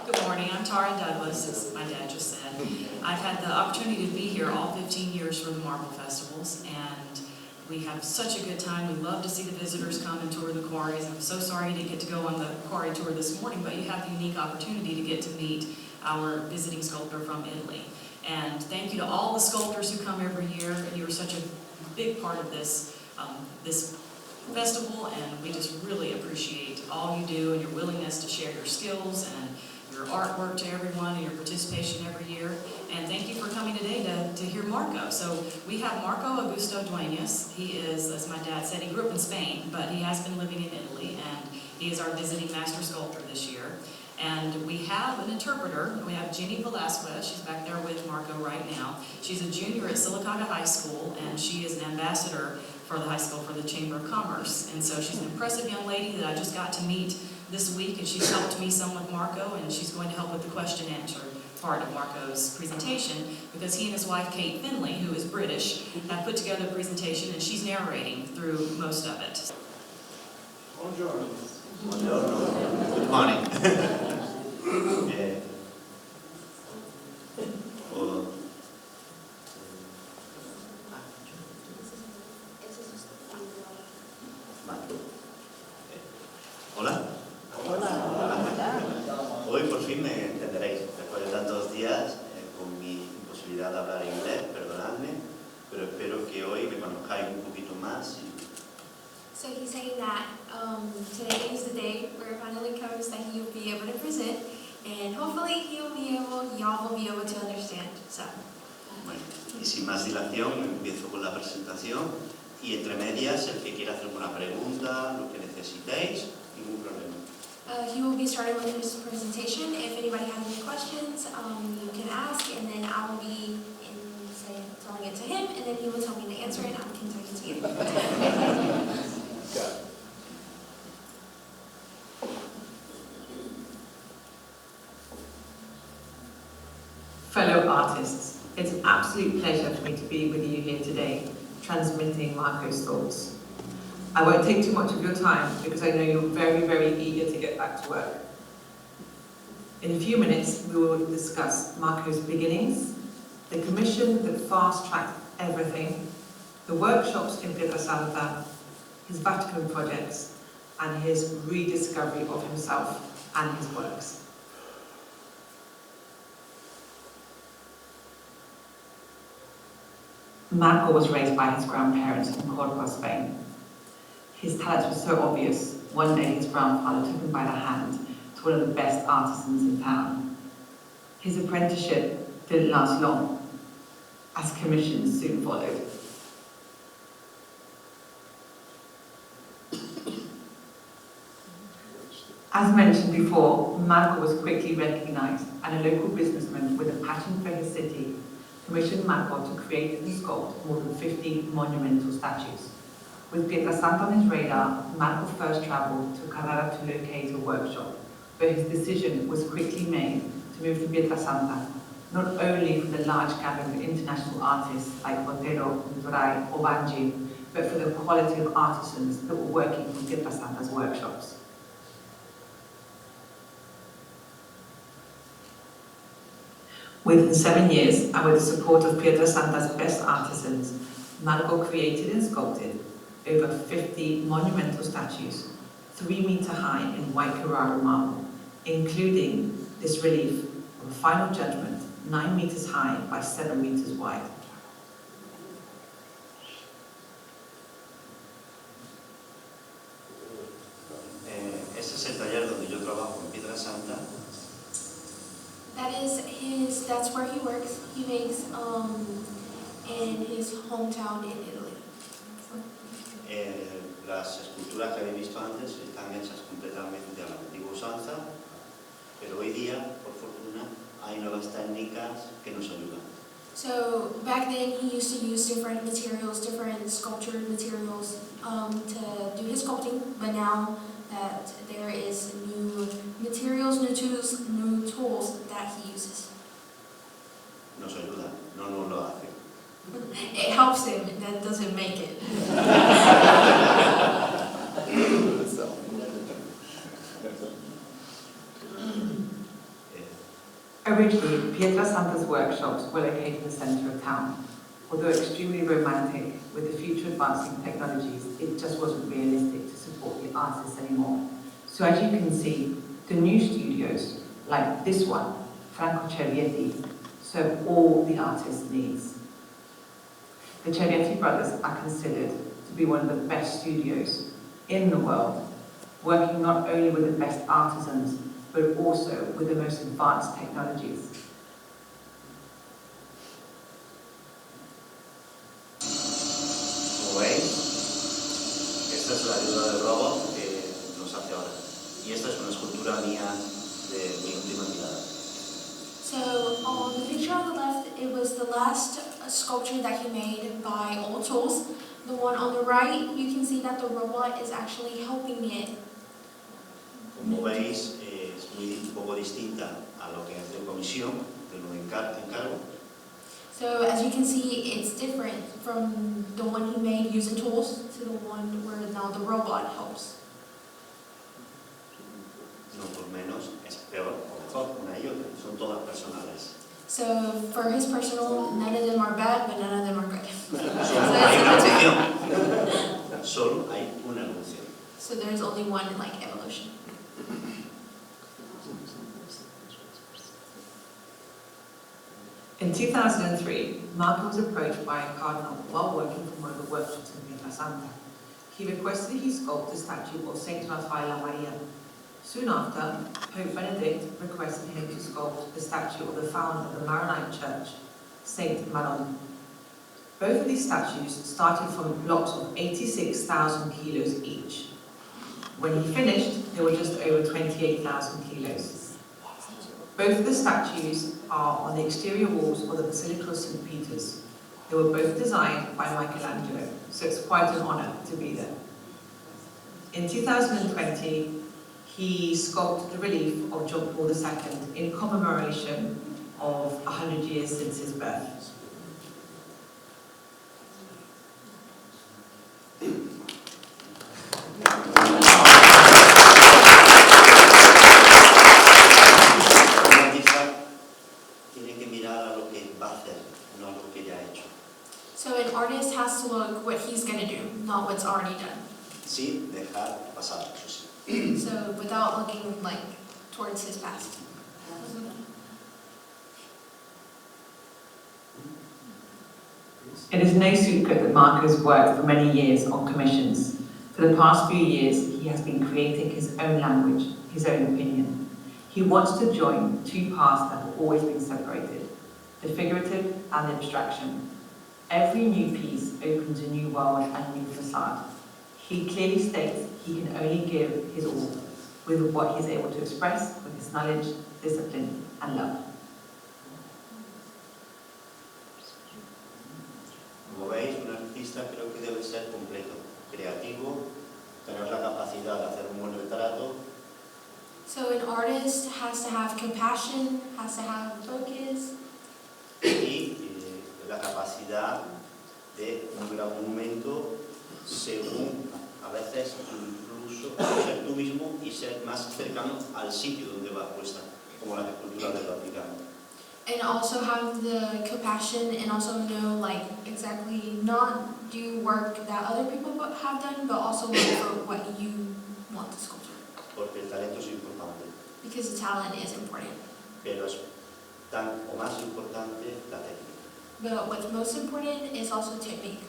Good morning, I'm Tara Douglas, as my dad just said. I've had the opportunity to be here all 15 years for the Marble Festivals, and we have such a good time. We love to see the visitors come and tour the quarries. I'm so sorry you didn't get to go on the quarry tour this morning, but you have the unique opportunity to get to meet our visiting sculptor from Italy. And thank you to all the sculptors who come every year. You're such a big part of this festival, and we just really appreciate all you do and your willingness to share your skills and your artwork to everyone and your participation every year. And thank you for coming today to hear Marco. So we have Marco Augusto Duenas. He is, as my dad said, he grew up in Spain, but he has been living in Italy, and he is our visiting master sculptor this year. And we have an interpreter. We have Jenny Velasquez. She's back there with Marco right now. She's a junior at Sylacauga High School, and she is an ambassador for the high school for the Chamber of Commerce. And so she's an impressive young lady that I just got to meet this week, and she's helped me some with Marco, and she's going to help with the question and answer part of Marco's presentation, because he and his wife Kate Finley, who is British, have put together a presentation, and she's narrating through most of it. Buongiorno. Buongiorno. Good morning. Hola. Hoy por fin me entenderéis, después de tantos días con mi imposibilidad de hablar inglés, perdonadme, pero espero que hoy me conozcáis un poquito más. So he's saying that today is the day where it finally comes that he'll be able to present, and hopefully y'all will be able to understand. So. Bueno, y sin más dilación empiezo con la presentación, y entre medias el que quiera hacer una pregunta, lo que necesitéis, ningún problema. He will be starting with his presentation. If anybody has any questions, you can ask, and then I will be telling it to him, and then he will tell me the answer, and I can tell you to you. Fellow artists, it's an absolute pleasure for me to be with you here today, transmitting Marco's thoughts. I won't take too much of your time because I know you're very, very eager to get back to work. In a few minutes, we will discuss Marco's beginnings, the commission that fast-tracked everything, the workshops in Pietrasanta, his Vatican projects, and his rediscovery of himself and his works. Marco was raised by his grandparents in Córdoba, Spain. His talents were so obvious, one day his grandfather took him by the hand to one of the best artisans in town. His apprenticeship didn't last long, as commissions soon followed. As mentioned before, Marco was quickly recognized, and a local businessman with a passion for his city commissioned Marco to create and sculpt more than 50 monumental statues. With Pietrasanta on his radar, Marco first travelled to Carrara to locate a workshop, but his decision was quickly made to move to Pietrasanta, not only for the large gathering of international artists like Botero, Durai or Banji, but for the quality of artisans that were working from Pietrasanta's workshops. Within 7 years, and with the support of Pietrasanta's best artisans, Marco created and sculpted over 50 monumental statues, 3 meter high in white Carrara marble, including this relief of a final judgment 9 meters high by 7 meters wide. Ese es el taller donde yo trabajo en Pietrasanta. That's where he works. He makes in his hometown in Italy. Las esculturas que habéis visto antes están hechas completamente a la antigua usanza, pero hoy día, por fortuna, hay nuevas técnicas que nos ayudan. So back then he used to use different materials, different sculptured materials to do his sculpting, but now that there is new materials, new tools that he uses. Nos ayuda, no nos lo hace. It helps him, that doesn't make it. Originally, Pietrasanta's workshops were located in the centre of town. Although extremely romantic with the future advancing technologies, it just wasn't realistic to support the artists anymore. So as you can see, the new studios, like this one, Franco Cervietti, serve all the artists' needs. The Cervietti brothers are considered to be one of the best studios in the world, working not only with the best artisans, but also with the most advanced technologies. Como veis, esta es la ayuda del robot que nos hace ahora. Y esta es una escultura mía de mi última mirada. So on the picture on the left, it was the last sculpture that he made by old tools. The one on the right, you can see that the robot is actually helping it. Como veis, es un poco distinta a lo que es de comisión, de lo de encargo. So as you can see, it's different from the one he made using tools to the one where now the robot helps. No por menos, es peor o mejor, una y otra, son todas personales. So for his personal, none of them are bad, but none of them are good. Solo hay una evolución. Solo hay una evolución. So there's only one like evolution. In 2003, Marco was approached by a cardinal while working from one of the workshops in Pietrasanta. He requested he sculpt a statue of Saint Raphael Maria. Soon after, Pope Benedict requested him to sculpt the statue of the founder of the Maronite Church, Saint Maron. Both of these statues started from blocks of 86,000 kilos each. When he finished, they were just over 28,000 kilos. Both of the statues are on the exterior walls of the Basilica of St. Peter's. They were both designed by Michelangelo, so it's quite an honour to be there. In 2020, he sculpted the relief of John Paul II in commemoration of 100 years since his birth. So an artist has to look what he's going to do, not what's already done. Sin dejar pasar, eso sí. So without looking like towards his past. It is no secret that Marco has worked for many years on commissions. For the past few years, he has been creating his own language, his own opinion. He wants to join two paths that have always been separated, the figurative and the abstraction. Every new piece opens a new world and a new facade. He clearly states he can only give his all with what he's able to express with his knowledge, discipline, and love. Como veis, un artista creo que debe ser completo, creativo, tener la capacidad de hacer un buen retrato. So an artist has to have compassion, has to have focus, Y la capacidad de un gran monumento según a veces incluso ser tú mismo y ser más cercano al sitio donde va puesta, como la escultura del Vaticano. and also have the compassion and also know like exactly not do work that other people have done, but also look for what you want the sculpture. Porque el talento es importante, Because the talent is important. pero es tan o más importante la técnica. But what's most important is also technique.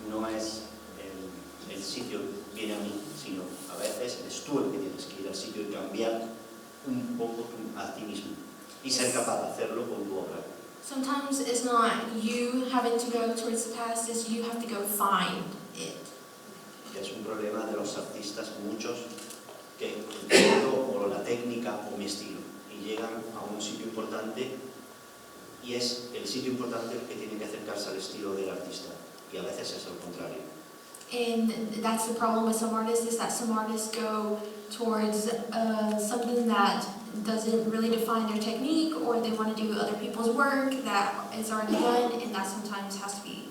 No es el sitio viene a mí, sino a veces eres tú el que tienes que ir al sitio y cambiar un poco a ti mismo y ser capaz de hacerlo con tu obra. Sometimes it's not you having to go towards the past, it's you have to go find it. Es un problema de los artistas, muchos, que entiendo o la técnica o mi estilo y llegan a un sitio importante y es el sitio importante el que tiene que acercarse al estilo del artista y a veces es al contrario. And that's the problem with some artists, is that some artists go towards something that doesn't really define their technique, or they want to do other people's work that is already done, and that sometimes has to be